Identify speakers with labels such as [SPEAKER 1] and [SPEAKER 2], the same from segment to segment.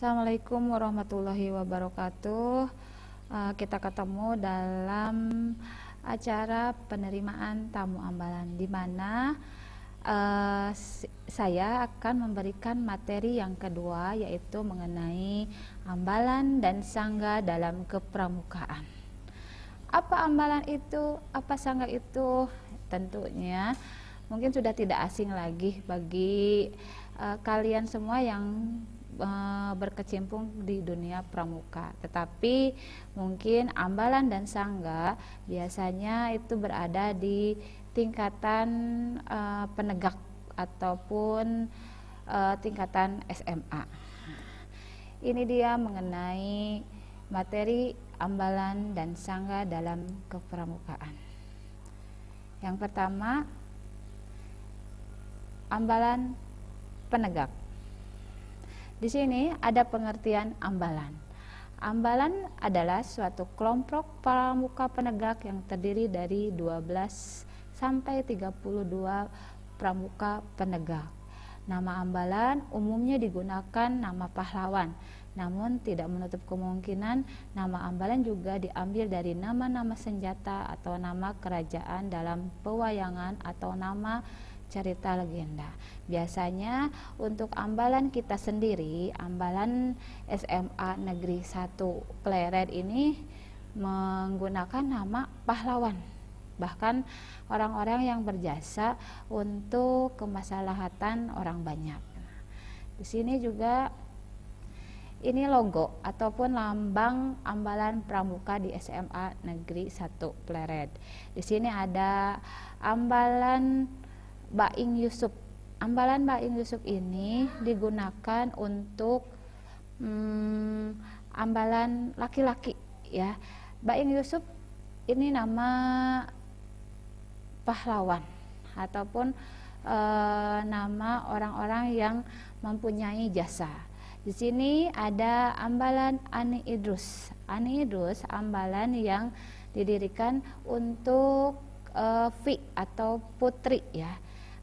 [SPEAKER 1] Assalamualaikum warahmatullahi wabarakatuh. Kita ketemu dalam acara penerimaan tamu ambalan, di mana saya akan memberikan materi yang kedua, yaitu mengenai ambalan dan sangga dalam kepramukaan. Apa ambalan itu? Apa sangga itu? Tentunya mungkin sudah tidak asing lagi bagi kalian semua yang berkecimpung di dunia pramuka. Tetapi mungkin ambalan dan sangga biasanya itu berada di tingkatan penegak ataupun tingkatan SMA. Ini dia mengenai materi ambalan dan sangga dalam kepramukaan. Yang pertama, ambalan penegak. Di sini ada pengertian ambalan. Ambalan adalah suatu kelompok pramuka penegak yang terdiri dari 12 sampai 32 pramuka penegak. Nama ambalan umumnya digunakan nama pahlawan, namun tidak menutup kemungkinan nama ambalan juga diambil dari nama-nama senjata atau nama kerajaan dalam pewayangan atau nama cerita legenda. Biasanya untuk ambalan kita sendiri, ambalan SMA Negeri 1 Pleret ini menggunakan nama pahlawan. Bahkan orang-orang yang berjasa untuk kemaslahatan orang banyak. Di sini juga ini logo ataupun lambang ambalan pramuka di SMA Negeri 1 Pleret. Di sini ada ambalan Baing Yusuf. Ambalan Baing Yusuf ini digunakan untuk ambalan laki-laki, ya. Baing Yusuf ini nama pahlawan ataupun nama orang-orang yang mempunyai jasa. Di sini ada ambalan Ani Idrus. Ani Idrus ambalan yang didirikan untuk Fi atau putri, ya.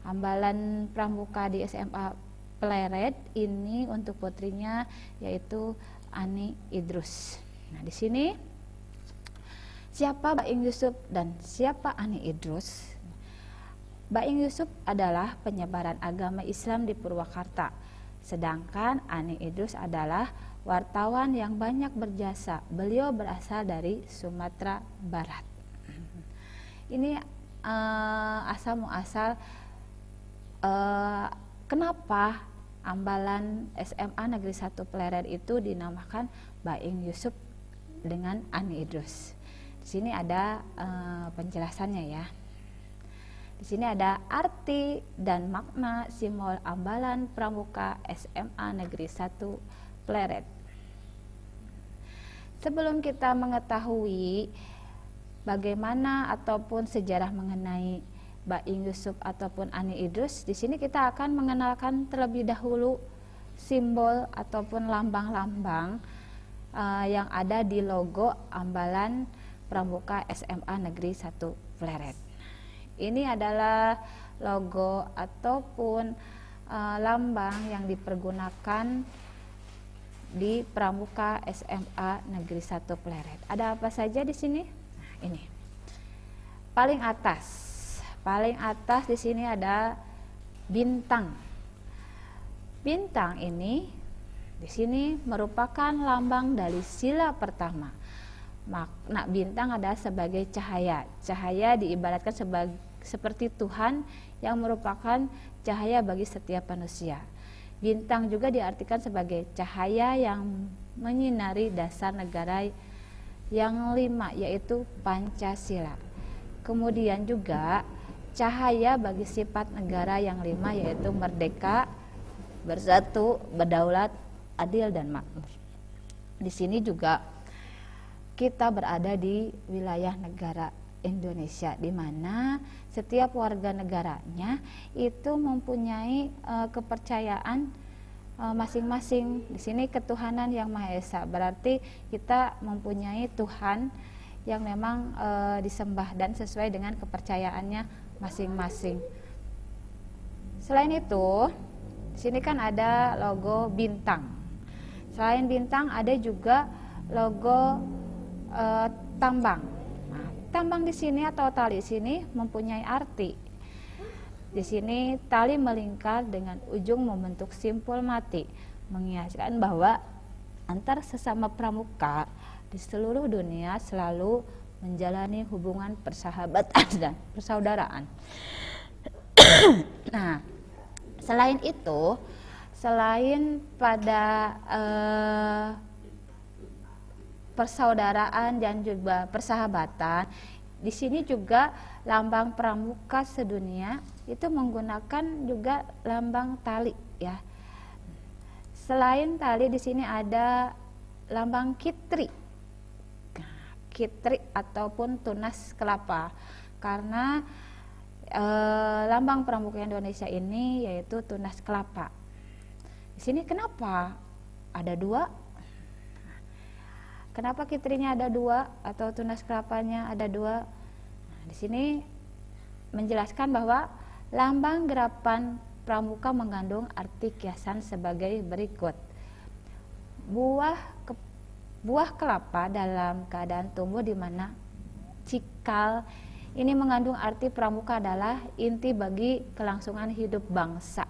[SPEAKER 1] Ambalan pramuka di SMA Pleret ini untuk putrinya yaitu Ani Idrus. Nah, di sini siapa Baing Yusuf dan siapa Ani Idrus? Baing Yusuf adalah penyebaran agama Islam di Purwakarta, sedangkan Ani Idrus adalah wartawan yang banyak berjasa. Beliau berasal dari Sumatera Barat. Ini asal muasal kenapa ambalan SMA Negeri 1 Pleret itu dinamakan Baing Yusuf dengan Ani Idrus. Di sini ada penjelasannya, ya. Di sini ada arti dan makna simbol ambalan pramuka SMA Negeri 1 Pleret. Sebelum kita mengetahui bagaimana ataupun sejarah mengenai Baing Yusuf ataupun Ani Idrus, di sini kita akan mengenalkan terlebih dahulu simbol ataupun lambang-lambang yang ada di logo ambalan pramuka SMA Negeri 1 Pleret. Ini adalah logo ataupun lambang yang dipergunakan di pramuka SMA Negeri 1 Pleret. Ada apa saja di sini? Nah, ini. Paling atas di sini ada bintang. Bintang ini di sini merupakan lambang dari sila pertama. Makna bintang adalah sebagai cahaya. Cahaya diibaratkan seperti Tuhan yang merupakan cahaya bagi setiap manusia. Bintang juga diartikan sebagai cahaya yang menyinari dasar negara yang 5, yaitu Pancasila. Kemudian juga cahaya bagi sifat negara yang 5, yaitu merdeka, bersatu, berdaulat, adil, dan makmur. Di sini juga kita berada di wilayah negara Indonesia, di mana setiap warga negaranya itu mempunyai kepercayaan masing-masing. Di sini ketuhanan yang Maha Esa, berarti kita mempunyai Tuhan yang memang disembah dan sesuai dengan kepercayaannya masing-masing. Selain itu, di sini kan ada logo bintang. Selain bintang ada juga logo tambang. Nah, tambang di sini atau tali sini mempunyai arti. Di sini tali melingkar dengan ujung membentuk simpul mati, mengiaskan bahwa antar sesama pramuka di seluruh dunia selalu menjalani hubungan persahabatan dan persaudaraan. Nah, selain itu, selain pada persaudaraan dan juga persahabatan, di sini juga lambang pramuka sedunia itu menggunakan juga lambang tali ya. Selain tali di sini ada lambang kitri. Kitri ataupun tunas kelapa. Karena lambang pramuka Indonesia ini yaitu tunas kelapa. Di sini kenapa ada dua? Kenapa kitrinya ada dua atau tunas kelapanya ada dua? Nah, di sini menjelaskan bahwa lambang gerapan pramuka mengandung arti kiasan sebagai berikut. Buah kelapa dalam keadaan tumbuh di mana cikal ini mengandung arti pramuka adalah inti bagi kelangsungan hidup bangsa.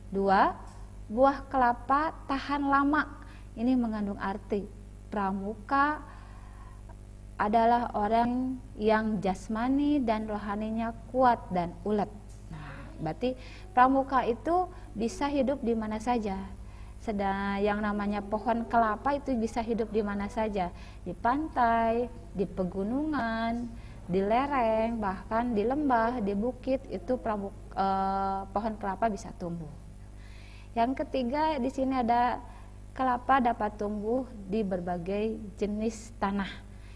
[SPEAKER 1] 2. Buah kelapa tahan lama. Ini mengandung arti pramuka adalah orang yang jasmani dan rohaninya kuat dan ulet. Nah, berarti pramuka itu bisa hidup di mana saja. Sedang yang namanya pohon kelapa itu bisa hidup di mana saja, di pantai, di pegunungan, di lereng, bahkan di lembah, di bukit itu pohon kelapa bisa tumbuh. Yang ketiga di sini ada kelapa dapat tumbuh di berbagai jenis tanah.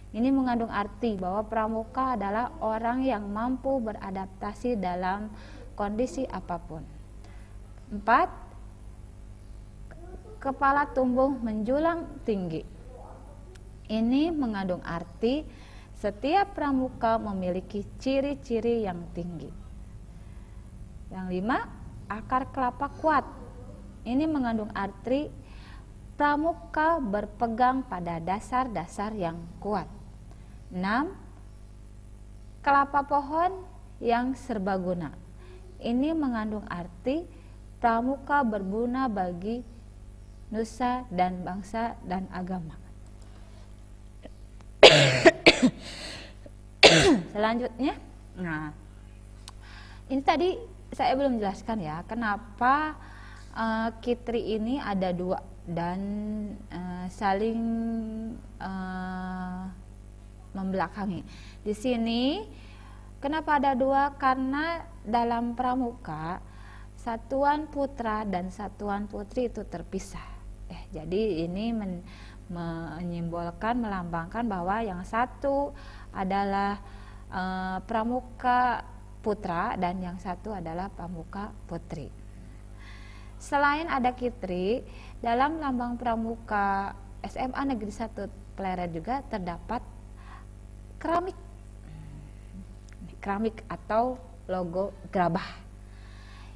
[SPEAKER 1] Ini mengandung arti bahwa pramuka adalah orang yang mampu beradaptasi dalam kondisi apapun. 4. Kepala tumbuh menjulang tinggi. Ini mengandung arti setiap pramuka memiliki ciri-ciri yang tinggi. Yang 5, akar kelapa kuat. Ini mengandung arti pramuka berpegang pada dasar-dasar yang kuat. 6. Kelapa pohon yang serbaguna. Ini mengandung arti pramuka berguna bagi nusa dan bangsa dan agama. Selanjutnya, nah ini tadi saya belum jelaskan ya kenapa kitri ini ada dua dan saling membelakangi. Di sini kenapa ada dua? Karena dalam pramuka satuan putra dan satuan putri itu terpisah. Jadi ini menyimbolkan, melambangkan bahwa yang satu adalah pramuka putra dan yang satu adalah pramuka putri. Selain ada kitri, dalam lambang pramuka SMA Negeri 1 Pleret juga terdapat keramik. Keramik atau logo gerabah.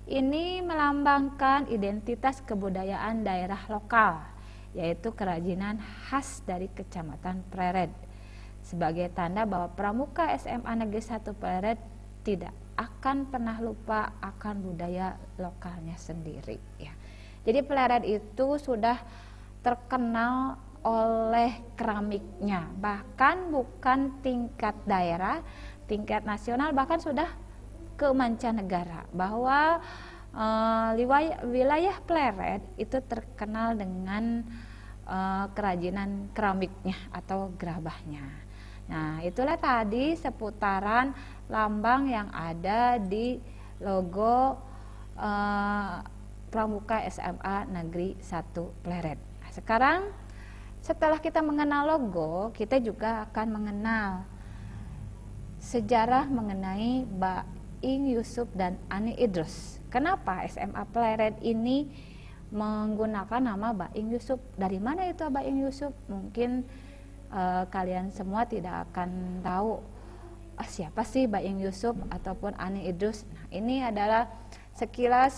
[SPEAKER 1] Ini melambangkan identitas kebudayaan daerah lokal, yaitu kerajinan khas dari Kecamatan Pleret. Sebagai tanda bahwa pramuka SMA Negeri 1 Pleret tidak akan pernah lupa akan budaya lokalnya sendiri ya. Jadi Pleret itu sudah terkenal oleh keramiknya, bahkan bukan tingkat daerah, tingkat nasional, bahkan sudah ke mancanegara, bahwa wilayah Pleret itu terkenal dengan kerajinan keramiknya atau gerabahnya. Nah, itulah tadi seputaran lambang yang ada di logo pramuka SMA Negeri 1 Pleret. Nah, sekarang setelah kita mengenal logo, kita juga akan mengenal sejarah mengenai Baing Yusuf dan Ani Idrus. Kenapa SMA Pleret ini menggunakan nama Baing Yusuf? Dari mana itu Baing Yusuf? Mungkin kalian semua tidak akan tahu siapa sih Baing Yusuf ataupun Ani Idrus. Nah, ini adalah sekilas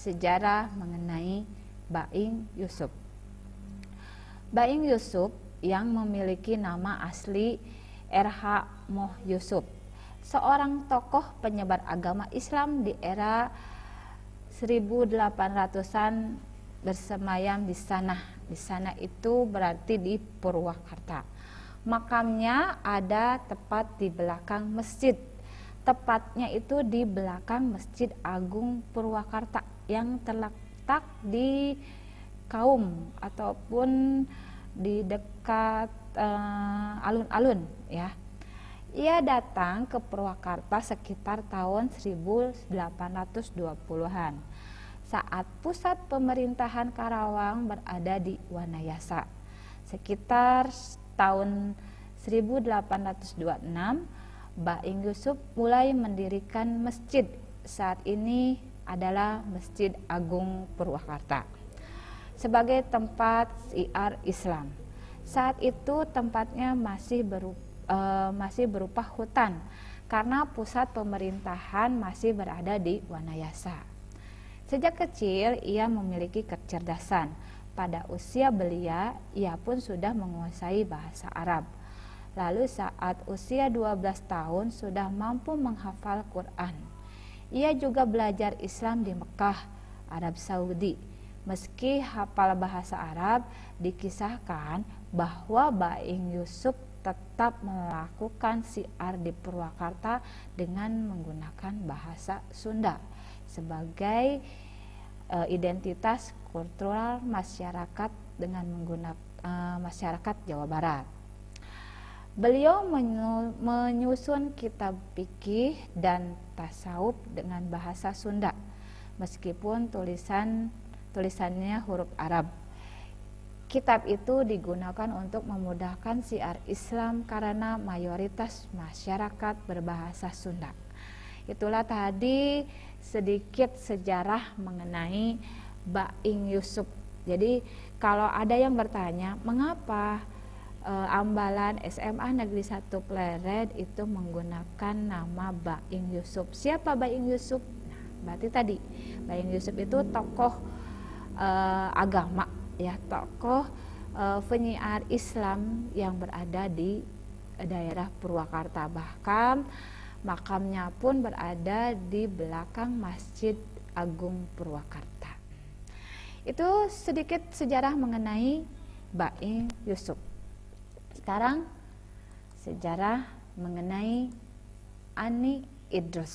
[SPEAKER 1] sejarah mengenai Baing Yusuf. Baing Yusuf yang memiliki nama asli R.H. Moh Yusuf, seorang tokoh penyebar agama Islam di era 1800-an bersemayam di sana. Di sana itu berarti di Purwakarta. Makamnya ada tepat di belakang masjid. Tepatnya itu di belakang Masjid Agung Purwakarta yang terletak di Kaum ataupun di dekat alun-alun ya. Ia datang ke Purwakarta sekitar tahun 1820-an saat pusat pemerintahan Karawang berada di Wanayasa. Sekitar tahun 1826 Baing Yusuf mulai mendirikan masjid. Saat ini adalah Masjid Agung Purwakarta sebagai tempat syiar Islam. Saat itu tempatnya masih berupa hutan karena pusat pemerintahan masih berada di Wanayasa. Sejak kecil ia memiliki kecerdasan. Pada usia belia ia pun sudah menguasai bahasa Arab. Lalu saat usia 12 tahun sudah mampu menghafal Quran. Ia juga belajar Islam di Mekah, Arab Saudi. Meski hafal bahasa Arab, dikisahkan bahwa Baing Yusuf tetap melakukan syiar di Purwakarta dengan menggunakan bahasa Sunda sebagai identitas kultural masyarakat dengan menggunakan masyarakat Jawa Barat. Beliau menyusun kitab fikih dan tasawuf dengan bahasa Sunda, meskipun tulisannya huruf Arab. Kitab itu digunakan untuk memudahkan syiar Islam karena mayoritas masyarakat berbahasa Sunda. Itulah tadi sedikit sejarah mengenai Baing Yusuf. Jadi kalau ada yang bertanya, mengapa Ambalan SMA Negeri 1 Pleret itu menggunakan nama Baing Yusuf? Siapa Baing Yusuf? Nah, berarti tadi Baing Yusuf itu tokoh agama ya, tokoh penyiar Islam yang berada di daerah Purwakarta. Bahkan makamnya pun berada di belakang Masjid Agung Purwakarta. Itu sedikit sejarah mengenai Baing Yusuf. Sekarang sejarah mengenai Ani Idrus.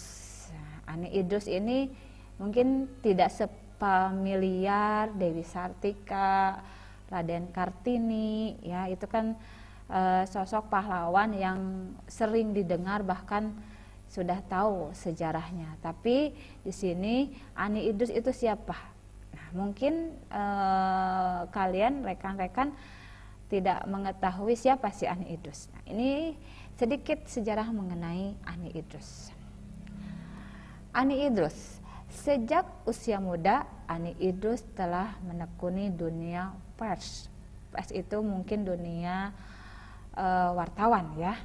[SPEAKER 1] Ani Idrus ini mungkin tidak familiar Dewi Sartika, Raden Kartini, ya itu kan sosok pahlawan yang sering didengar bahkan sudah tahu sejarahnya. Tapi di sini Ani Idrus itu siapa? Nah, mungkin kalian rekan-rekan tidak mengetahui siapa si Ani Idrus. Nah, ini sedikit sejarah mengenai Ani Idrus. Ani Idrus. Sejak usia muda, Ani Idrus telah menekuni dunia pers. Pers itu mungkin dunia wartawan ya.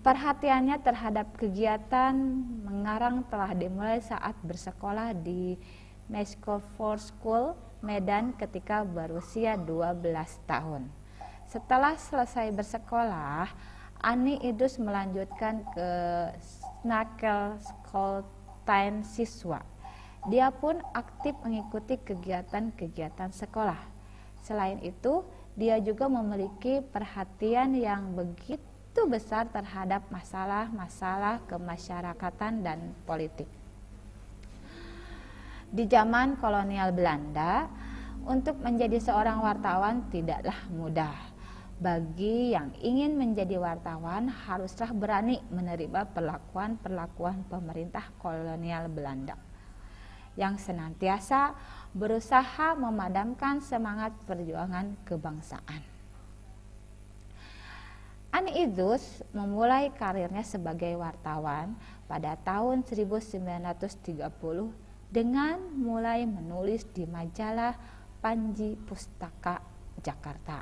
[SPEAKER 1] Perhatiannya terhadap kegiatan mengarang telah dimulai saat bersekolah di Meskofor School, Medan ketika berusia 12 tahun. Setelah selesai bersekolah, Ani Idrus melanjutkan ke Snakel School Time siswa. Dia pun aktif mengikuti kegiatan-kegiatan sekolah. Selain itu, dia juga memiliki perhatian yang begitu besar terhadap masalah-masalah kemasyarakatan dan politik. Di zaman kolonial Belanda, untuk menjadi seorang wartawan tidaklah mudah. Bagi yang ingin menjadi wartawan, haruslah berani menerima perlakuan pemerintah kolonial Belanda yang senantiasa berusaha memadamkan semangat perjuangan kebangsaan. Ani Idrus memulai karirnya sebagai wartawan pada tahun 1930 dengan mulai menulis di majalah Panji Pustaka Jakarta.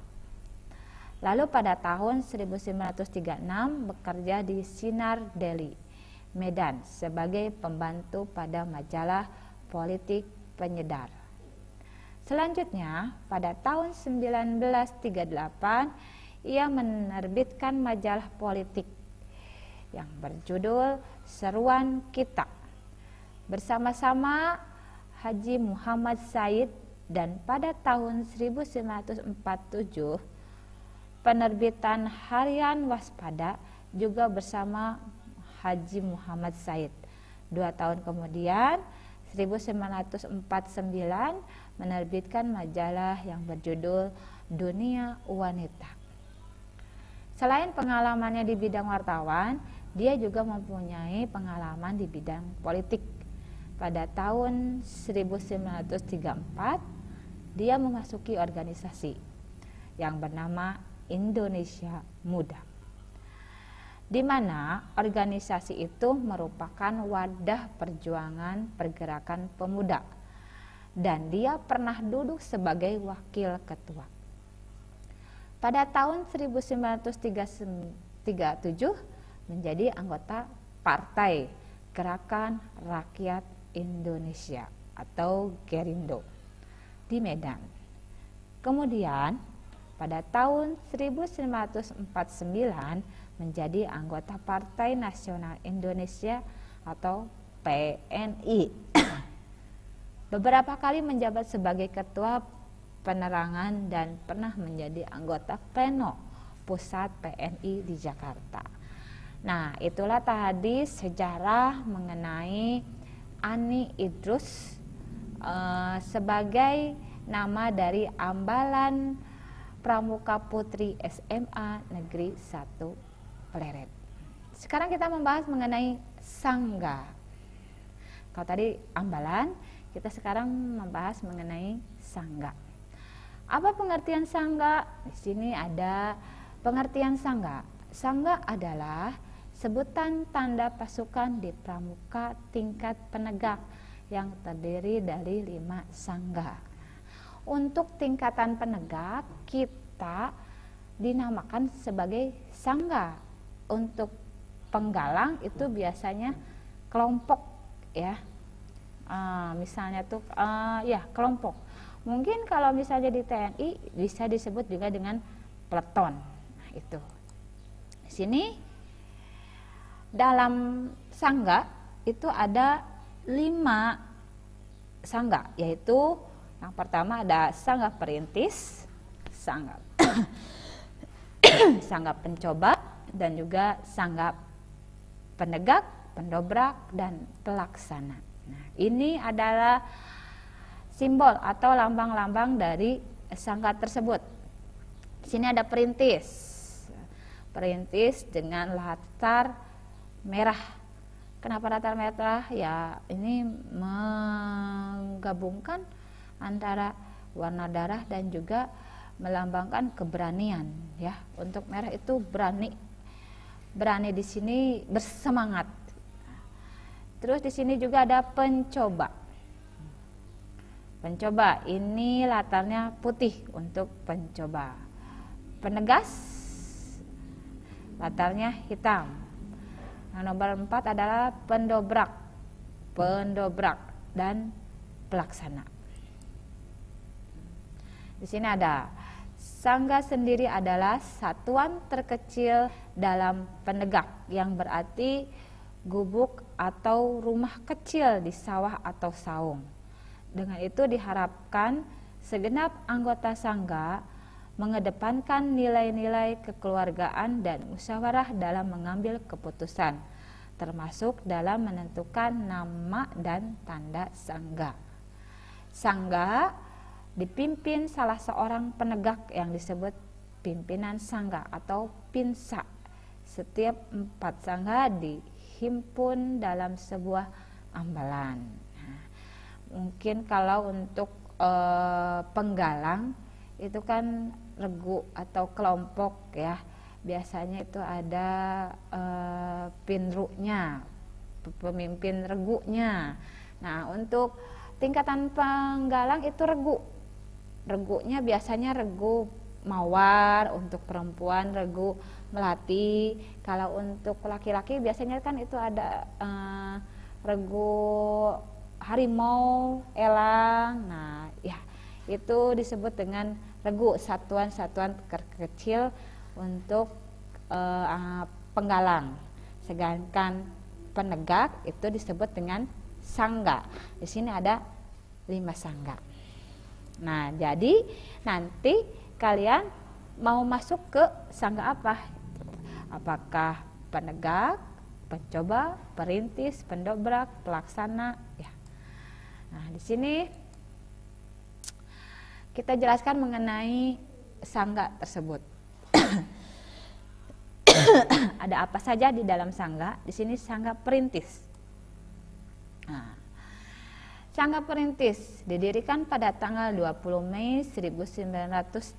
[SPEAKER 1] Lalu pada tahun 1936 bekerja di Sinar Deli, Medan sebagai pembantu pada majalah Politik Penyedar. Selanjutnya, pada tahun 1938, ia menerbitkan majalah politik yang berjudul Seruan Kita bersama-sama Haji Muhammad Said, dan pada tahun 1947 penerbitan Harian Waspada juga bersama Haji Muhammad Said. 2 tahun kemudian 1949 menerbitkan majalah yang berjudul Dunia Wanita. Selain pengalamannya di bidang wartawan, dia juga mempunyai pengalaman di bidang politik. Pada tahun 1934, dia memasuki organisasi yang bernama Indonesia Muda, di mana organisasi itu merupakan wadah perjuangan pergerakan pemuda, dan dia pernah duduk sebagai wakil ketua. Pada tahun 1937 menjadi anggota Partai Gerakan Rakyat Indonesia atau Gerindo di Medan. Kemudian pada tahun 1949 menjadi anggota Partai Nasional Indonesia atau PNI. Beberapa kali menjabat sebagai ketua penerangan dan pernah menjadi anggota pleno pusat PNI di Jakarta. Nah, itulah tadi sejarah mengenai Ani Idrus sebagai nama dari Ambalan Pramuka Putri SMA Negeri 1 Pleret. Sekarang kita membahas mengenai sangga. Kalau tadi ambalan, kita sekarang membahas mengenai sangga. Apa pengertian sangga? Di sini ada pengertian sangga. Sangga adalah sebutan tanda pasukan di pramuka tingkat penegak yang terdiri dari 5 sangga. Untuk tingkatan penegak kita dinamakan sebagai sangga. Untuk penggalang itu biasanya kelompok ya. Misalnya tuh ya kelompok. Mungkin kalau misalnya di TNI bisa disebut juga dengan peleton. Nah, itu. Di sini dalam sangga itu ada 5 sangga, yaitu yang pertama ada sangga perintis, sangga sangga pencoba, dan juga sangga penegak, pendobrak, dan pelaksana. Nah, ini adalah simbol atau lambang-lambang dari sangga tersebut. Di sini ada perintis. Perintis dengan latar merah. Kenapa latar merah? Ya, ini menggabungkan antara warna darah dan juga melambangkan keberanian ya. Untuk merah itu berani. Berani di sini bersemangat. Terus di sini juga ada pencoba. Pencoba ini latarnya putih untuk pencoba. Penegas latarnya hitam. Yang nomor 4 adalah pendobrak. Pendobrak dan pelaksana. Di sini ada sangga sendiri adalah satuan terkecil dalam penegak, yang berarti gubuk atau rumah kecil di sawah atau saung. Dengan itu diharapkan segenap anggota sangga mengedepankan nilai-nilai kekeluargaan dan musyawarah dalam mengambil keputusan, termasuk dalam menentukan nama dan tanda sangga. Sangga dipimpin salah seorang penegak yang disebut pimpinan sangga atau pinsa. Setiap 4 sangga dihimpun dalam sebuah ambalan. Nah, mungkin kalau untuk penggalang itu kan regu atau kelompok ya, biasanya itu ada pinrunya, pemimpin regunya. Nah, untuk tingkatan penggalang itu regu. Regunya biasanya regu mawar, untuk perempuan regu melati. Kalau untuk laki-laki biasanya kan itu ada regu harimau, elang. Nah, ya itu disebut dengan regu, satuan-satuan kecil untuk penggalang. Sedangkan penegak itu disebut dengan sangga. Di sini ada 5 sangga. Nah, jadi nanti kalian mau masuk ke sangga apa? Apakah penegak, pencoba, perintis, pendobrak, pelaksana, ya. Nah, di sini kita jelaskan mengenai sangga tersebut. Ada apa saja di dalam sangga? Di sini sangga perintis. Nah, sangga perintis didirikan pada tanggal 20 Mei 1908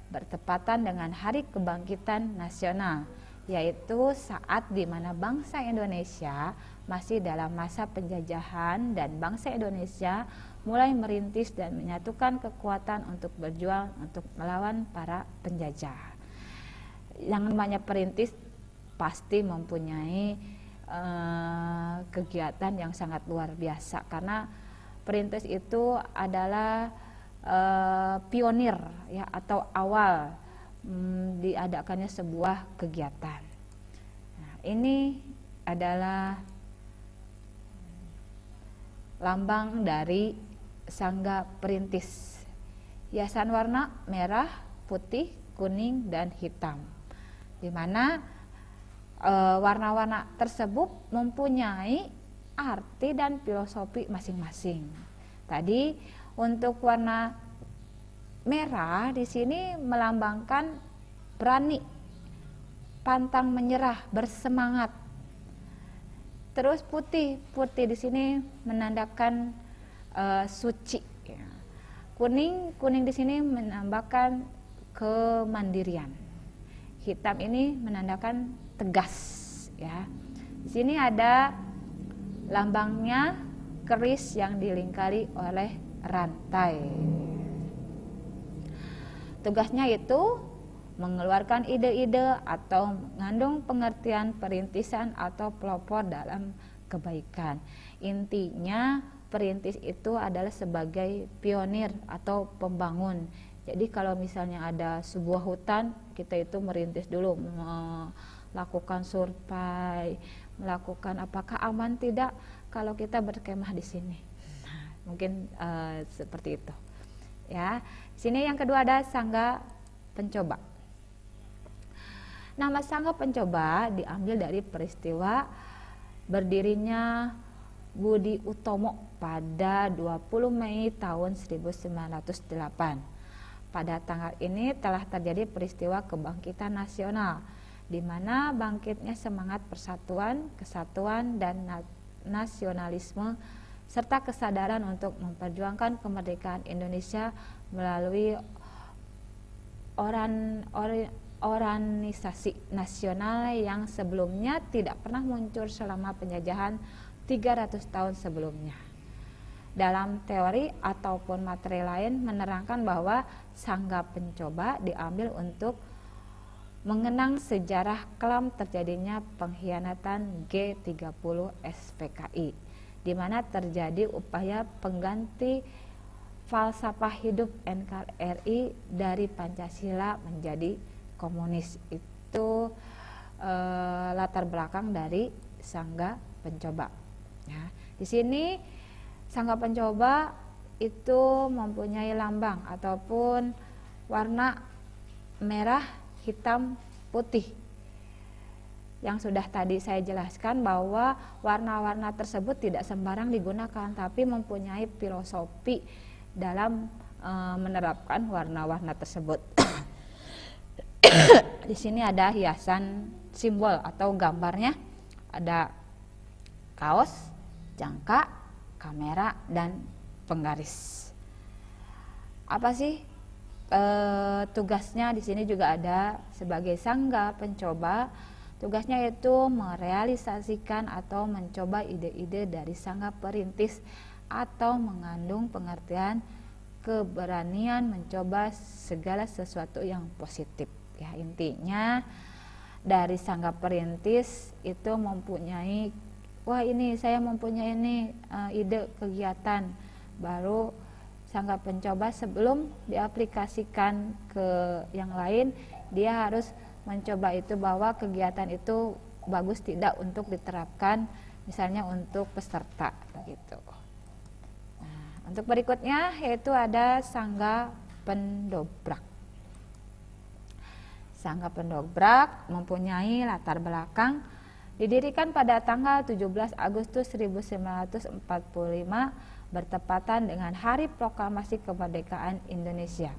[SPEAKER 1] bertepatan dengan Hari Kebangkitan Nasional, yaitu saat di mana bangsa Indonesia masih dalam masa penjajahan dan bangsa Indonesia mulai merintis dan menyatukan kekuatan untuk berjuang untuk melawan para penjajah. Yang namanya perintis pasti mempunyai kegiatan yang sangat luar biasa, karena perintis itu adalah pionir ya, atau awal diadakannya sebuah kegiatan. Nah, ini adalah lambang dari sangga perintis. Hiasan warna merah, putih, kuning, dan hitam, di mana warna-warna tersebut mempunyai arti dan filosofi masing-masing. Tadi untuk warna merah di sini melambangkan berani, pantang menyerah, bersemangat. Terus putih di sini menandakan suci. Kuning di sini menambahkan kemandirian. Hitam ini menandakan tegas, ya. Di sini ada lambangnya keris yang dilingkari oleh rantai. Tugasnya itu mengeluarkan ide-ide atau mengandung pengertian perintisan atau pelopor dalam kebaikan. Intinya perintis itu adalah sebagai pionir atau pembangun. Jadi kalau misalnya ada sebuah hutan, kita itu merintis dulu, melakukan survei, melakukan apakah aman tidak kalau kita berkemah di sini. Nah, mungkin seperti itu. Ya, sini yang kedua ada sangga pencoba. Nama sangga pencoba diambil dari peristiwa berdirinya Budi Utomo pada 20 Mei tahun 1908. Pada tanggal ini telah terjadi peristiwa kebangkitan nasional, di mana bangkitnya semangat persatuan, kesatuan, dan nasionalisme serta kesadaran untuk memperjuangkan kemerdekaan Indonesia melalui organisasi nasional yang sebelumnya tidak pernah muncul selama penjajahan 300 tahun sebelumnya. Dalam teori ataupun materi lain menerangkan bahwa sangga pencoba diambil untuk mengenang sejarah kelam terjadinya pengkhianatan G30 SPKI, di mana terjadi upaya pengganti falsafah hidup NKRI dari Pancasila menjadi komunis. Itu latar belakang dari sangga pencoba. Ya, di sini sangga pencoba itu mempunyai lambang ataupun warna merah, hitam, putih. Yang sudah tadi saya jelaskan bahwa warna-warna tersebut tidak sembarang digunakan, tapi mempunyai filosofi dalam menerapkan warna-warna tersebut. Di sini ada hiasan simbol atau gambarnya, ada kaos, jangka, kamera, dan penggaris. Apa sih tugasnya? Di sini juga ada sebagai sangga pencoba. Tugasnya itu merealisasikan atau mencoba ide-ide dari sangga perintis atau mengandung pengertian keberanian mencoba segala sesuatu yang positif. Ya, intinya dari sangga perintis itu mempunyai, wah ini saya mempunyai ini ide kegiatan baru sangga pencoba sebelum diaplikasikan ke yang lain, dia harus mencoba itu bahwa kegiatan itu bagus tidak untuk diterapkan misalnya untuk peserta begitu. Nah, untuk berikutnya yaitu ada sangga pendobrak. Sangga pendobrak mempunyai latar belakang didirikan pada tanggal 17 Agustus 1945 bertepatan dengan Hari Proklamasi Kemerdekaan Indonesia.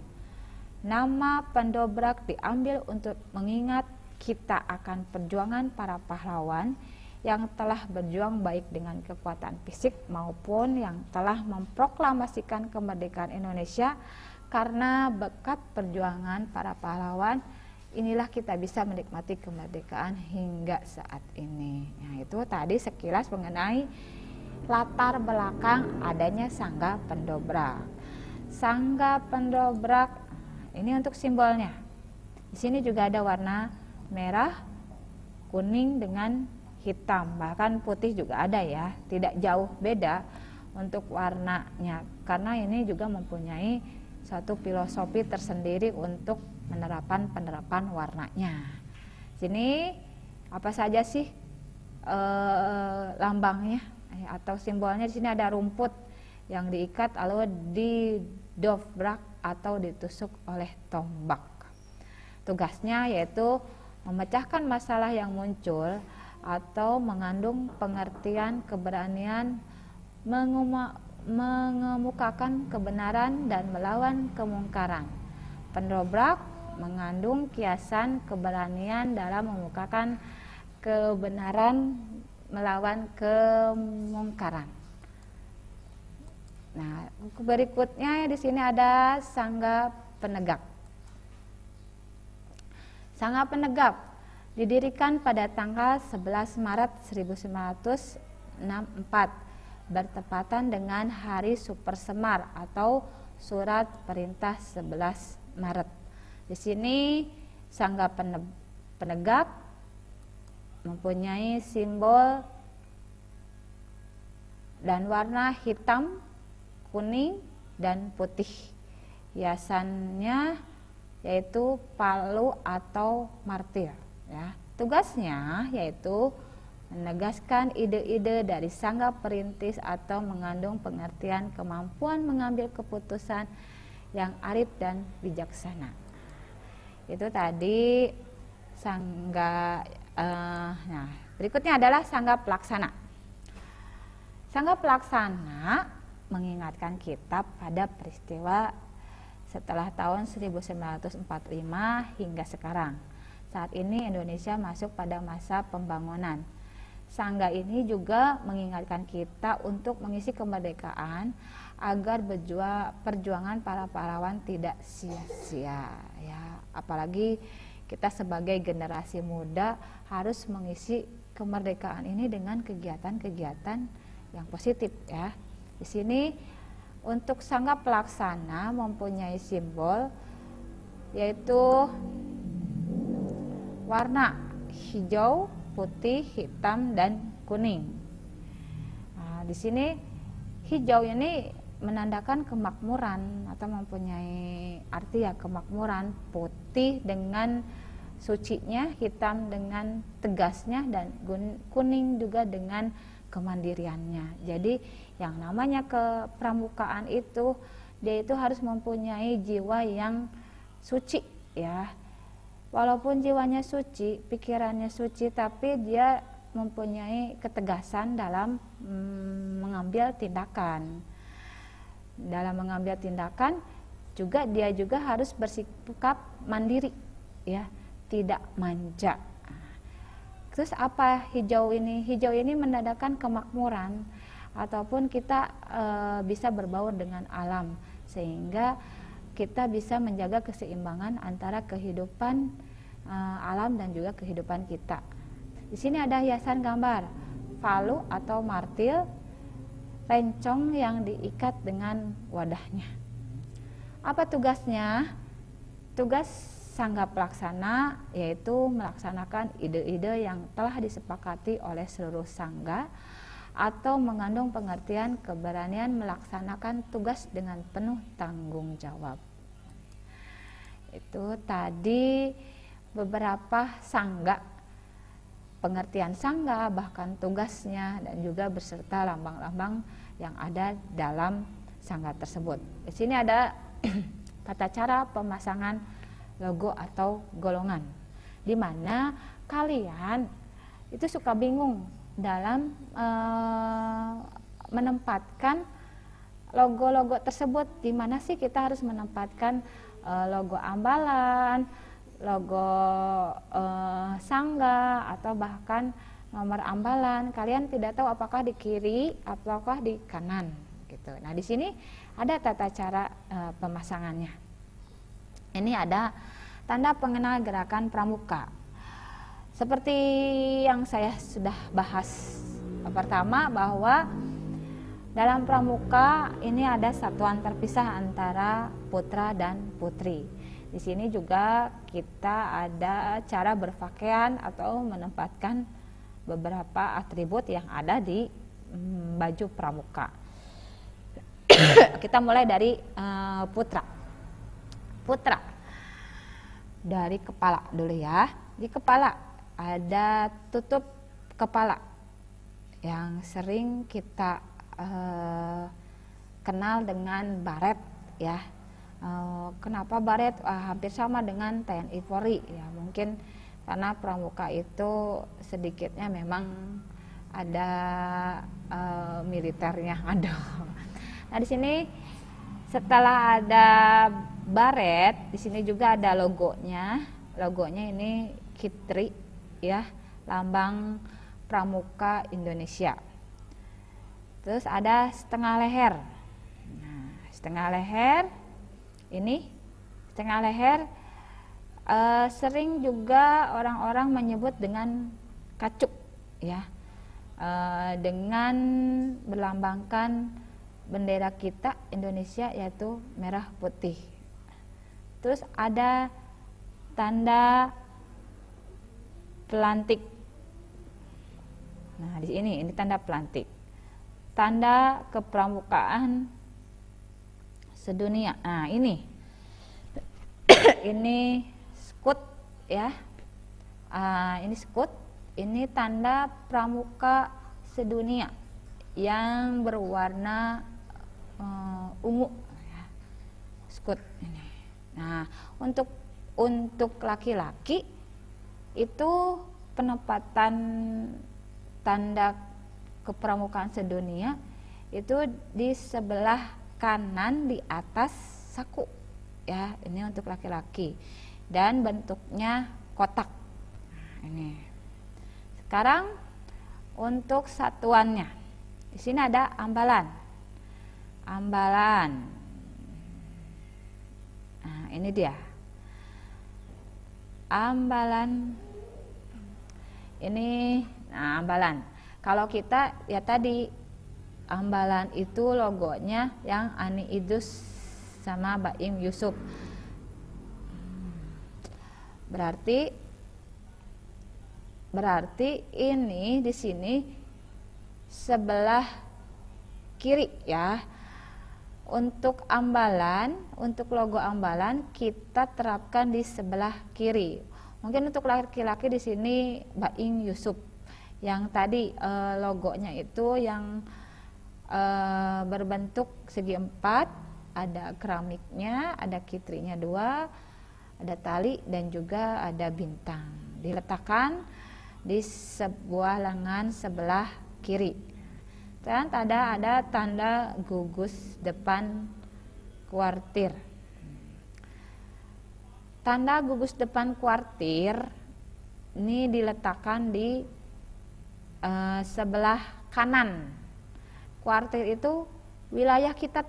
[SPEAKER 1] Nama pendobrak diambil untuk mengingat kita akan perjuangan para pahlawan yang telah berjuang baik dengan kekuatan fisik maupun yang telah memproklamasikan kemerdekaan Indonesia. Karena berkat perjuangan para pahlawan, inilah kita bisa menikmati kemerdekaan hingga saat ini. Nah, itu tadi sekilas mengenai latar belakang adanya sangga pendobrak. Sangga pendobrak ini untuk simbolnya. Di sini juga ada warna merah, kuning dengan hitam, bahkan putih juga ada ya. Tidak jauh beda untuk warnanya, karena ini juga mempunyai suatu filosofi tersendiri untuk penerapan warnanya. Sini apa saja sih lambangnya atau simbolnya? Di sini ada rumput yang diikat lalu didobrak atau ditusuk oleh tombak. Tugasnya yaitu memecahkan masalah yang muncul atau mengandung pengertian keberanian, mengemukakan kebenaran dan melawan kemungkaran. Pendobrak mengandung kiasan keberanian dalam mengemukakan kebenaran melawan kemungkaran. Nah, berikutnya di sini ada sangga penegak. Sangga penegak didirikan pada tanggal 11 Maret 1964 bertepatan dengan Hari Super Semar atau Surat Perintah 11 Maret. Di sini sangga penegak mempunyai simbol dan warna hitam, kuning dan putih. Hiasannya yaitu palu atau martir ya. Tugasnya yaitu menegaskan ide-ide dari sangga perintis atau mengandung pengertian kemampuan mengambil keputusan yang arif dan bijaksana. Itu tadi sangga. Nah, berikutnya adalah sangga pelaksana. Sangga pelaksana mengingatkan kita pada peristiwa setelah tahun 1945 hingga sekarang. Saat ini Indonesia masuk pada masa pembangunan. Sangga ini juga mengingatkan kita untuk mengisi kemerdekaan agar perjuangan para pahlawan tidak sia-sia ya. Apalagi kita sebagai generasi muda harus mengisi kemerdekaan ini dengan kegiatan-kegiatan yang positif ya. Di sini untuk sangga pelaksana mempunyai simbol yaitu warna hijau, putih, hitam dan kuning. Nah, di sini hijau ini menandakan kemakmuran atau mempunyai arti ya kemakmuran, putih dengan sucinya, hitam dengan tegasnya dan kuning juga dengan kemandiriannya. Jadi yang namanya kepramukaan itu dia itu harus mempunyai jiwa yang suci ya. Walaupun jiwanya suci, pikirannya suci, tapi dia mempunyai ketegasan dalam mengambil tindakan. Dalam mengambil tindakan juga dia juga harus bersikap mandiri ya, tidak manja. Terus apa hijau ini? Hijau ini menandakan kemakmuran ataupun kita bisa berbaur dengan alam sehingga kita bisa menjaga keseimbangan antara kehidupan alam dan juga kehidupan kita. Di sini ada hiasan gambar palu atau martil, rencong yang diikat dengan wadahnya. Apa tugasnya? Tugas sangga pelaksana yaitu melaksanakan ide-ide yang telah disepakati oleh seluruh sangga atau mengandung pengertian keberanian melaksanakan tugas dengan penuh tanggung jawab. Itu tadi beberapa sangga, pengertian sangga, bahkan tugasnya, dan juga beserta lambang-lambang yang ada dalam sangga tersebut. Di sini ada tata cara pemasangan logo atau golongan, di mana kalian itu suka bingung dalam menempatkan logo-logo tersebut. Di mana sih kita harus menempatkan logo ambalan, logo sangga, atau bahkan nomor ambalan. Kalian tidak tahu apakah di kiri ataukah di kanan gitu. Nah, di sini ada tata cara pemasangannya. Ini ada tanda pengenal gerakan pramuka. Seperti yang saya sudah bahas pertama, bahwa dalam pramuka ini ada satuan terpisah antara putra dan putri. Di sini juga kita ada cara berpakaian atau menempatkan beberapa atribut yang ada di baju pramuka. Kita mulai dari putra. Putra dari kepala dulu ya. Di kepala ada tutup kepala yang sering kita kenal dengan baret ya. Kenapa baret? Hampir sama dengan TNI Polri ya, mungkin karena pramuka itu sedikitnya memang ada militernya ada. Nah, di sini setelah ada baret, di sini juga ada logonya. Logonya ini Kitri ya, lambang pramuka Indonesia. Terus ada setengah leher. Nah, setengah leher ini, setengah leher sering juga orang-orang menyebut dengan kacup ya, dengan berlambangkan bendera kita Indonesia, yaitu merah putih. Terus ada tanda pelantik. Nah, di sini ini tanda pelantik, tanda kepramukaan sedunia. Nah, ini ini skut ya. Ini skut, ini tanda pramuka sedunia yang berwarna ungu ya. Skut ini. Nah, untuk laki-laki itu penempatan tanda kepramukaan sedunia itu di sebelah kanan di atas saku ya, ini untuk laki-laki, dan bentuknya kotak. Nah, ini. Sekarang untuk satuannya, di sini ada ambalan. Ambalan. Nah, ini dia. Ambalan. Ini, nah, ambalan. Kalau kita ya tadi, ambalan itu logonya yang Ani Idrus sama Baim Yusuf. Berarti ini di sini sebelah kiri ya. Untuk ambalan, untuk logo ambalan kita terapkan di sebelah kiri. Mungkin untuk laki-laki di sini Baim Yusuf. Yang tadi logonya itu yang berbentuk segi empat, ada keramiknya, ada kitrinya 2, ada tali, dan juga ada bintang. Diletakkan di sebuah lengan sebelah kiri. Dan ada tanda gugus depan kuartir. Tanda gugus depan kuartir ini diletakkan di sebelah kanan. Kuartir itu wilayah kita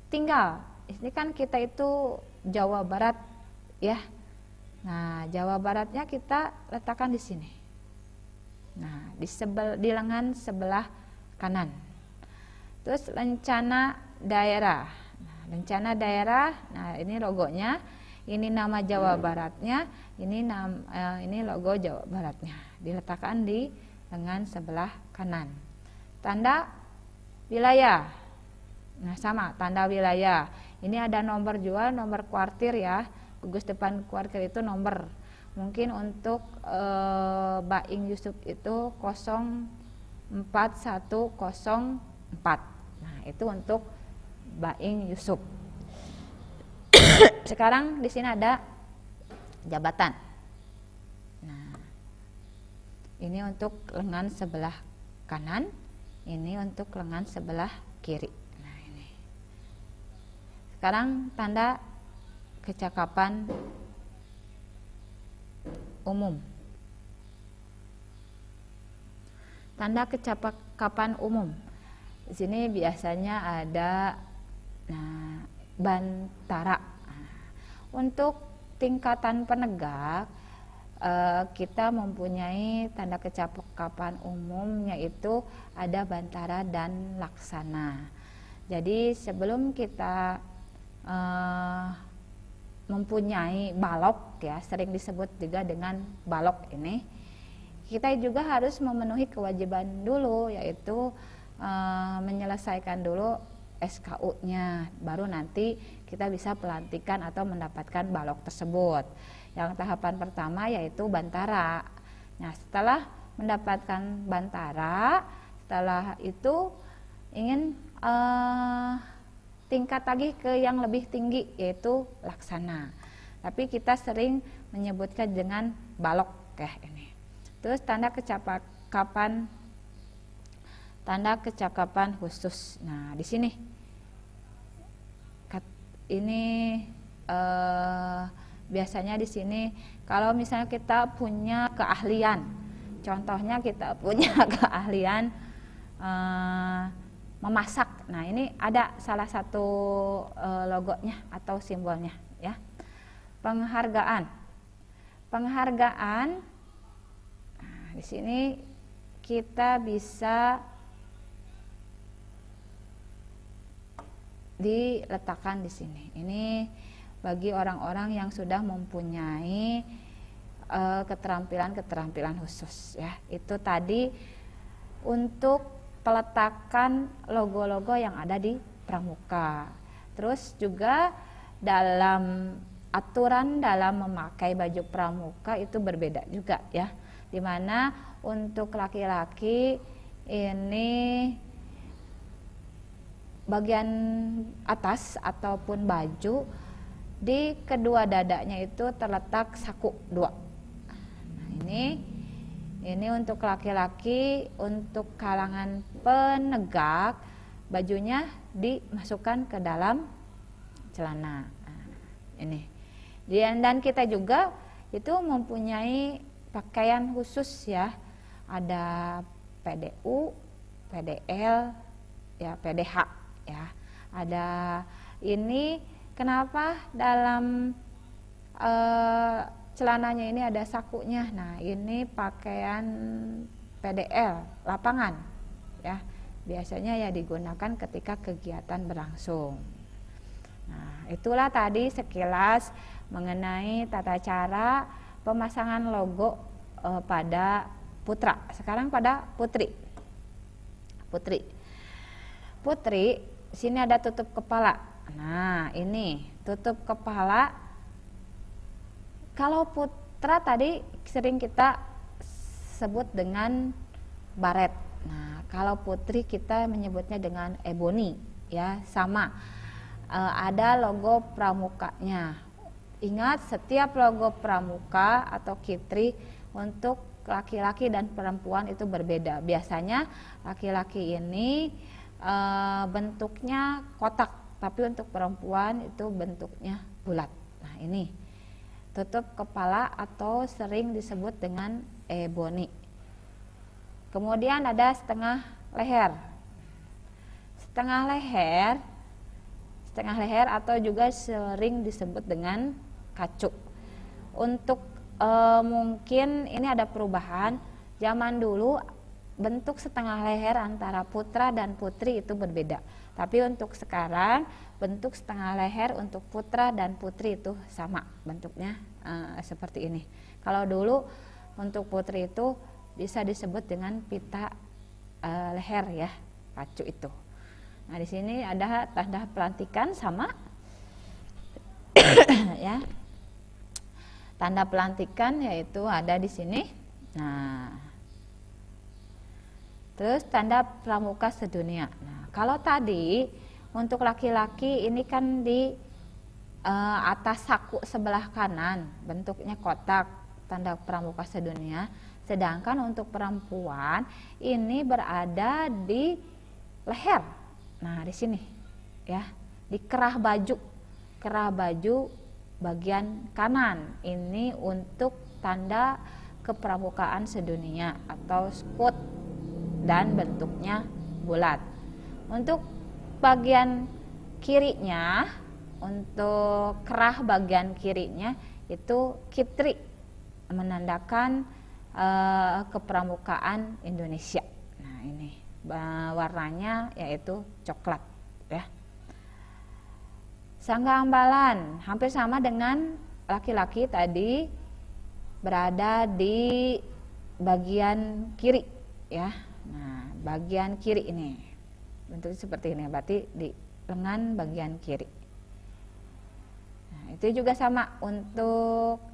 [SPEAKER 1] tinggal. Ini kan kita itu Jawa Barat ya. Nah, Jawa Baratnya kita letakkan di sini. Nah, di lengan sebelah kanan. Terus lencana daerah. Nah, lencana daerah. Nah, ini logonya. Ini nama Jawa Baratnya. Ini logo Jawa Baratnya. Diletakkan di lengan sebelah kanan. tanda wilayah. Nah, sama tanda wilayah. Ini ada nomor juga, nomor kuartir ya. Gugus depan kuartir itu nomor. Mungkin untuk Baing Yusuf itu 04104. Nah, itu untuk Baing Yusuf. Sekarang di sini ada jabatan. Nah, ini untuk lengan sebelah kanan, ini untuk lengan sebelah kiri. Nah, ini. Sekarang tanda kecakapan umum. Tanda kecakapan umum. Di sini biasanya ada bantara. Untuk tingkatan penegak kita mempunyai tanda kecakapan umum, yaitu ada bantara dan laksana. Jadi sebelum kita mempunyai balok ya, sering disebut juga dengan balok ini, kita juga harus memenuhi kewajiban dulu, yaitu menyelesaikan dulu SKU-nya, baru nanti kita bisa pelantikan atau mendapatkan balok tersebut. Yang tahapan pertama yaitu bantara. Nah, setelah mendapatkan bantara, setelah itu ingin tingkat lagi ke yang lebih tinggi, yaitu laksana. Tapi kita sering menyebutkan dengan balok kayak ini. Terus tanda kecakapan khusus. Nah, di sini ini biasanya di sini kalau misalnya kita punya keahlian, contohnya kita punya keahlian memasak. Nah, ini ada salah satu logonya atau simbolnya ya. Penghargaan. Nah, di sini kita bisa diletakkan di sini. Ini bagi orang-orang yang sudah mempunyai keterampilan khusus ya. Itu tadi untuk peletakan logo-logo yang ada di pramuka. Terus juga dalam aturan dalam memakai baju pramuka itu berbeda juga ya. Dimana untuk laki-laki ini bagian atas ataupun baju di kedua dadanya itu terletak saku 2. Nah, ini untuk laki-laki, untuk kalangan penegak bajunya dimasukkan ke dalam celana. Nah, ini. Dan kita juga itu mempunyai pakaian khusus ya. Ada PDU, PDL, ya PDH. Ya, ada ini kenapa dalam celananya ini ada sakunya. Nah, ini pakaian PDL lapangan ya, biasanya ya digunakan ketika kegiatan berlangsung. Nah, itulah tadi sekilas mengenai tata cara pemasangan logo pada putra. Sekarang pada putri. Sini ada tutup kepala. Nah, ini tutup kepala. Kalau putra tadi sering kita sebut dengan baret. Nah, kalau putri kita menyebutnya dengan ebony ya, sama. Ada logo pramukanya. Ingat, setiap logo pramuka atau kitri untuk laki-laki dan perempuan itu berbeda. Biasanya laki-laki ini bentuknya kotak, tapi untuk perempuan itu bentuknya bulat. Nah, ini tutup kepala atau sering disebut dengan ebony. Kemudian ada setengah leher. Setengah leher atau juga sering disebut dengan kacu. Untuk mungkin ini ada perubahan. Zaman dulu bentuk setengah leher antara putra dan putri itu berbeda. Tapi untuk sekarang bentuk setengah leher untuk putra dan putri itu sama bentuknya, seperti ini. Kalau dulu untuk putri itu bisa disebut dengan pita leher ya, pacu itu. Nah, di sini ada tanda pelantikan sama ya. Tanda pelantikan yaitu ada di sini. Nah, terus tanda pramuka sedunia. Nah, kalau tadi untuk laki-laki ini kan di atas saku sebelah kanan, bentuknya kotak, tanda pramuka sedunia. Sedangkan untuk perempuan ini berada di leher. Nah, di sini ya, di kerah baju bagian kanan. Ini untuk tanda kepramukaan sedunia atau skut dan bentuknya bulat. Untuk bagian kirinya, untuk kerah bagian kirinya itu kitri, menandakan kepramukaan Indonesia. Nah, ini warnanya yaitu coklat ya. Sangga ambalan hampir sama dengan laki-laki tadi, berada di bagian kiri ya. Nah, bagian kiri ini bentuknya seperti ini, berarti di lengan bagian kiri. Nah, itu juga sama untuk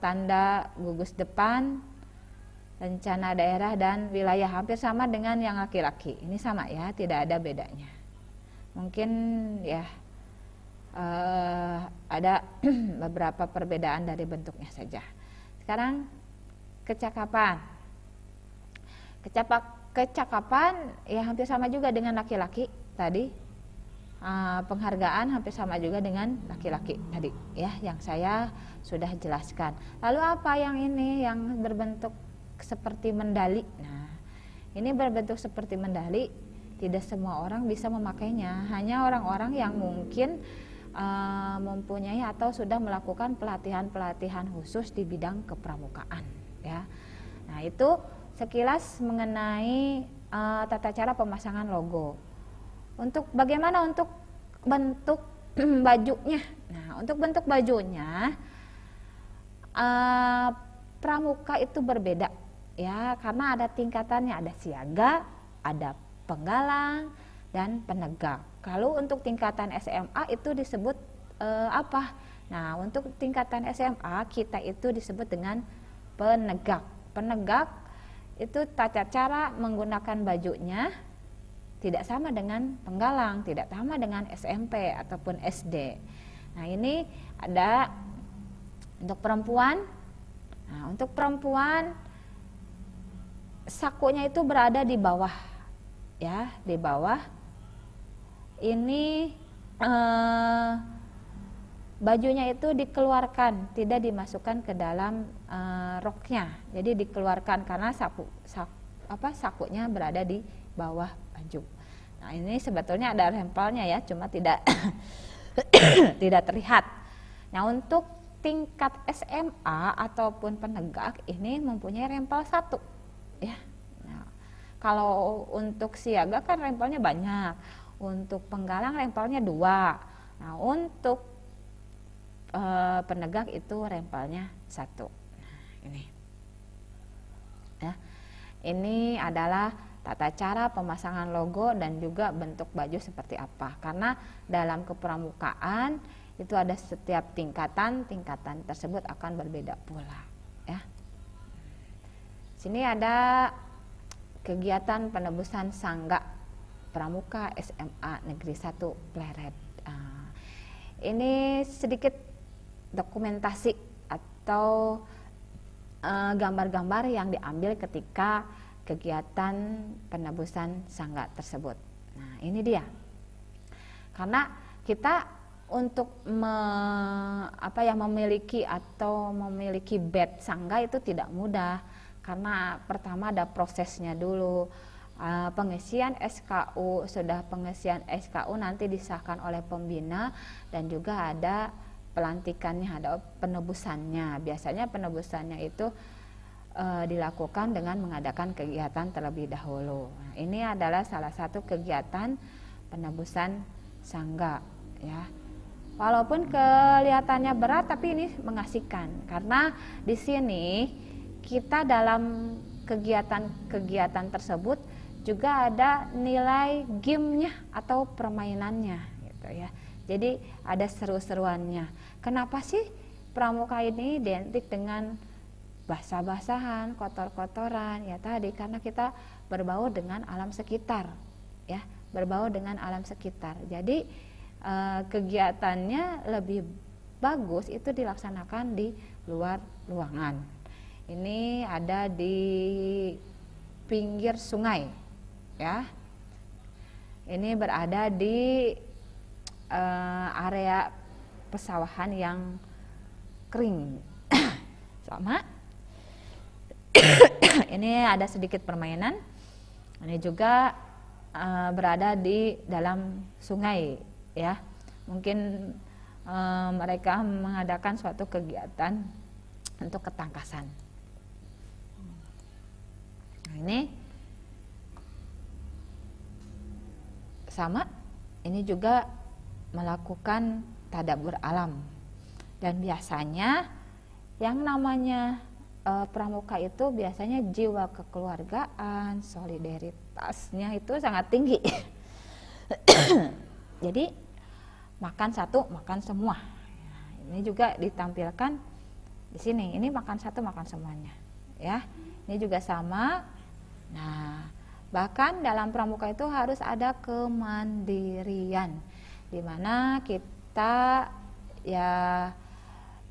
[SPEAKER 1] tanda gugus depan, rencana daerah dan wilayah, hampir sama dengan yang laki-laki. Ini sama ya, tidak ada bedanya. Mungkin ya ada beberapa perbedaan dari bentuknya saja. Sekarang kecakapan. Kecakapan ya hampir sama juga dengan laki-laki tadi. Penghargaan hampir sama juga dengan laki-laki tadi ya, yang saya sudah jelaskan. Lalu apa yang ini yang berbentuk seperti medali? Nah, ini berbentuk seperti medali, tidak semua orang bisa memakainya, hanya orang-orang yang mungkin mempunyai atau sudah melakukan pelatihan-pelatihan khusus di bidang kepramukaan ya. Nah, itu sekilas mengenai tata cara pemasangan logo. Untuk bagaimana untuk bentuk bajunya? Nah, untuk bentuk bajunya pramuka itu berbeda ya, karena ada tingkatannya, ada siaga, ada penggalang dan penegak. Kalau untuk tingkatan SMA itu disebut apa? Nah, untuk tingkatan SMA kita itu disebut dengan penegak. Penegak itu tata cara menggunakan bajunya tidak sama dengan penggalang, tidak sama dengan SMP ataupun SD. Nah, ini ada untuk perempuan. Nah, untuk perempuan sakunya itu berada di bawah ya, di bawah. Ini bajunya itu dikeluarkan, tidak dimasukkan ke dalam roknya. Jadi dikeluarkan karena sakunya berada di bawah baju. Nah, ini sebetulnya ada rempelnya ya, cuma tidak tidak terlihat. Nah, untuk tingkat SMA ataupun penegak ini mempunyai rempel 1 ya. Nah, kalau untuk siaga kan rempelnya banyak. Untuk penggalang rempelnya 2. Nah, untuk penegak itu rempelnya 1. Nah, ini ya. Ini adalah tata cara pemasangan logo dan juga bentuk baju seperti apa. Karena dalam kepramukaan itu ada setiap tingkatan tersebut akan berbeda pula ya. Sini ada kegiatan penebusan sangga pramuka SMA Negeri 1 Pleret. Ini sedikit dokumentasi atau gambar-gambar yang diambil ketika kegiatan penebusan sangga tersebut. Nah, ini dia. Karena kita untuk memiliki bed sangga itu tidak mudah, karena pertama ada prosesnya dulu. Pengisian SKU, sudah pengisian SKU nanti disahkan oleh pembina, dan juga ada pelantikannya, ada penebusannya. Biasanya penebusannya itu dilakukan dengan mengadakan kegiatan terlebih dahulu. Nah, ini adalah salah satu kegiatan penebusan sangga ya. Walaupun kelihatannya berat, tapi ini mengasihkan karena di sini kita dalam kegiatan-kegiatan tersebut juga ada nilai gamenya atau permainannya gitu ya. Jadi ada seru-seruannya. Kenapa sih pramuka ini identik dengan basah-basahan, kotor-kotoran? Ya tadi karena kita berbaur dengan alam sekitar, ya, berbaur dengan alam sekitar. Jadi kegiatannya lebih bagus itu dilaksanakan di luar ruangan. Ini ada di pinggir sungai, ya. Ini berada di area pesawahan yang kering. Sama. Ini ada sedikit permainan. Ini juga berada di dalam sungai, ya. Mungkin mereka mengadakan suatu kegiatan untuk ketangkasan. Nah, ini sama. Ini juga melakukan tadabbur alam. Dan biasanya yang namanya pramuka itu biasanya jiwa kekeluargaan, solidaritasnya itu sangat tinggi. Jadi makan satu, makan semua. Ini juga ditampilkan di sini. Ini makan satu, makan semuanya. Ya, ini juga sama. Nah, bahkan dalam pramuka itu harus ada kemandirian, di mana kita ya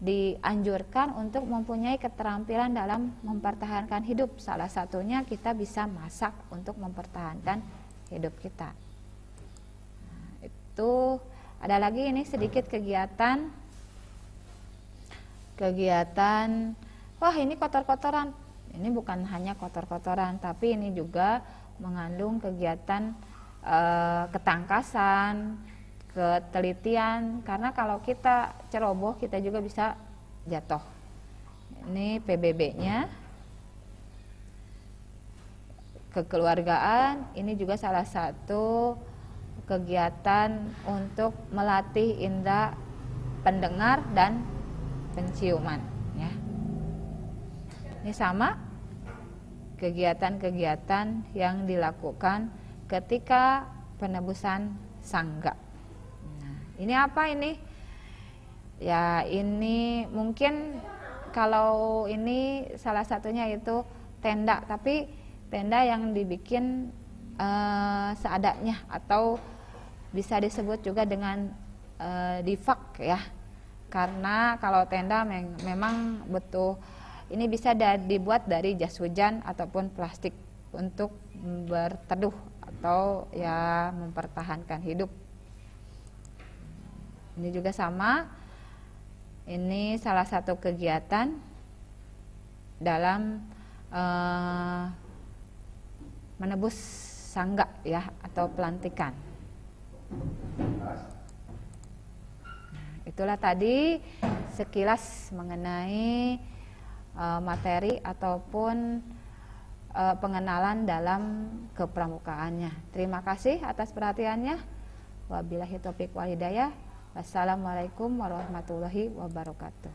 [SPEAKER 1] dianjurkan untuk mempunyai keterampilan dalam mempertahankan hidup. Salah satunya kita bisa masak untuk mempertahankan hidup kita. Nah, itu ada lagi ini sedikit kegiatan. Wah, ini kotor-kotoran. Ini bukan hanya kotor-kotoran, tapi ini juga mengandung kegiatan ketangkasan, ketelitian, karena kalau kita ceroboh kita juga bisa jatuh. Ini PBB-nya. Kekeluargaan, ini juga salah satu kegiatan untuk melatih indera pendengar dan penciuman, ya. Ini sama kegiatan-kegiatan yang dilakukan ketika penebusan sangga. Ini apa ini? Ya ini mungkin kalau ini salah satunya itu tenda, tapi tenda yang dibikin seadanya atau bisa disebut juga dengan difak, ya. Karena kalau tenda memang butuh, ini bisa dibuat dari jas hujan ataupun plastik untuk berteduh atau ya mempertahankan hidup. Ini juga sama. Ini salah satu kegiatan dalam menebus sangga, ya, atau pelantikan. Itulah tadi sekilas mengenai materi ataupun pengenalan dalam kepramukaannya. Terima kasih atas perhatiannya. Wabillahi taufiq wal hidayah. Wassalamualaikum warahmatullahi wabarakatuh.